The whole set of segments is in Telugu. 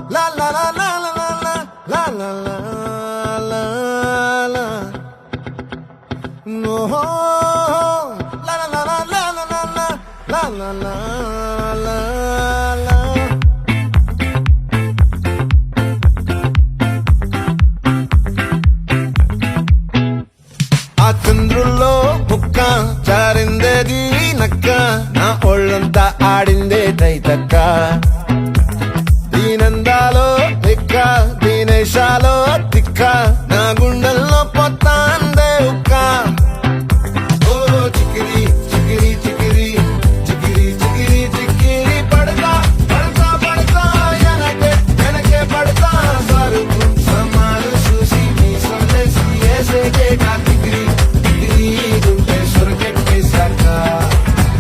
La la la la la la la la la la la. No. La la la la la la la la la la la la. ఆ చంద్రుల్లో బుక్క చారిందేది నక్క నా ఒళ్ళంతా ఆడిందే తైతక్క దీనందాలో తిక్క దీనేశాలో తిక్క నా గుండెల్లో పొత్తాందే ఉక్క ఓ చికిరి చికిరి చికిరి చికిరి చికిరి చికిరి పడతా పడతా పడతా ఎనకే ఎనకే పడతా సరుకు సమాలు చూసి మీ సొల్లేసి ఏసేకే కా చికిరి చికిరి గుంటే సొరకెట్టేశాక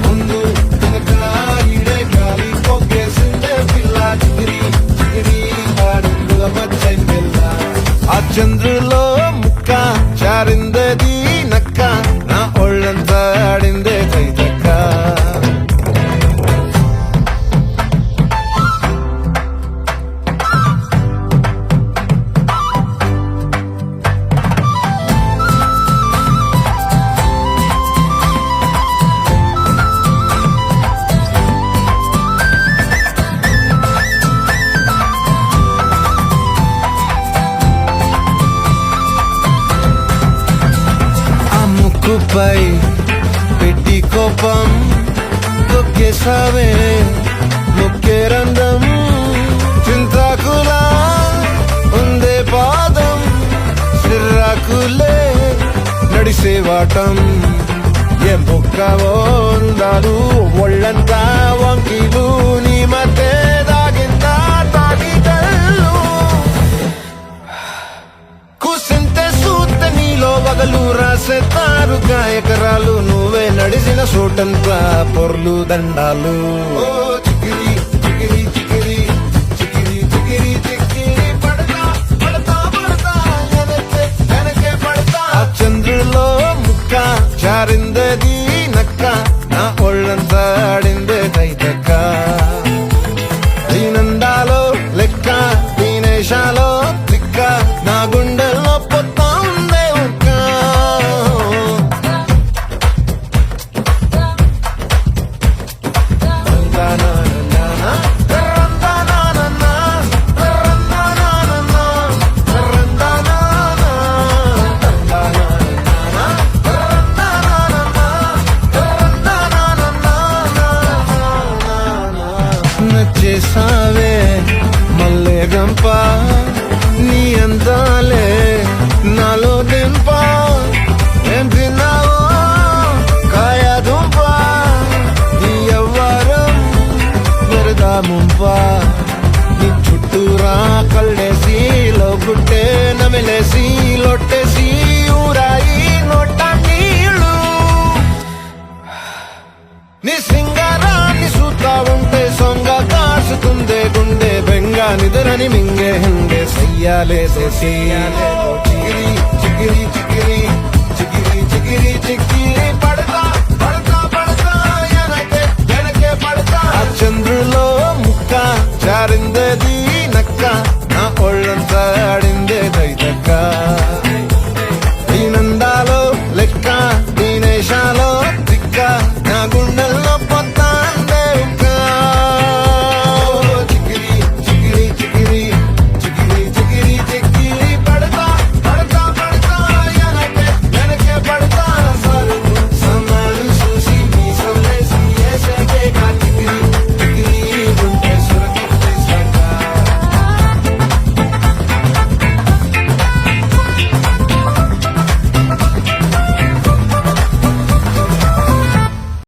ముందు వెనక ఈడే గాలి పొగ్గేసిందే పిల్ల చికిరి చికిరి ఆడుగుల మచ్చైన పిల్ల ఆ చంద్రులో ముక్క చారిందది నక్క నా ఒళ్ళంతా ఆడిందే తైతక్క ఆ ముక్కుపై పెట్టి కోపం తొక్కేసావే ముక్కే రంధ్రం చింతాకులా ఉందే పాదం సిర్రాకులే నడిసేవాటం ఏ బొక్కవో ఉందాలు ఒళ్ళంతా వంకీలు నీ మధ్య దాగిందా తాగిటల్లు కూసింతే సూత నీలో వగలు రాసేతారుగా ఎకరాలు నువ్వే నడిసిన చోటంతా పొర్లు దండాలు ఓ చికిరి చికిరి చికిరి చికిరి చికిరి చికిరి పడతా పడతా పడతా ఎనకే ఎనకే పడతా ఆ చంద్రులో ముక్క చారిందది నక్క నా ఒళ్ళంతా ఆడిందే తైతక్క దీనందాలో లెక్క దీనేశాలో తిక్క నా గుండెల్లో పొత్తా ఉందే ఉక్క నచ్చేసావే మల్లె గంప నీ అందాలే నాలో దింప ఏం తిన్నావో కాయ దుంప నీ ఎవ్వరం మెరదా ముంప నీ చుట్టూరా కళ్ళేసి లోగుట్టే నమిలేసి లొట్టేసి ఊరాయి నోట నీళ్ళు నీ సింగారాన్ని చూస్తా ఉంటే సొంగ కాసుకుందే గుండె బెంగ నిద్రని మింగే హంగే సయ్యాలే చికిరి చికిరి చికిరి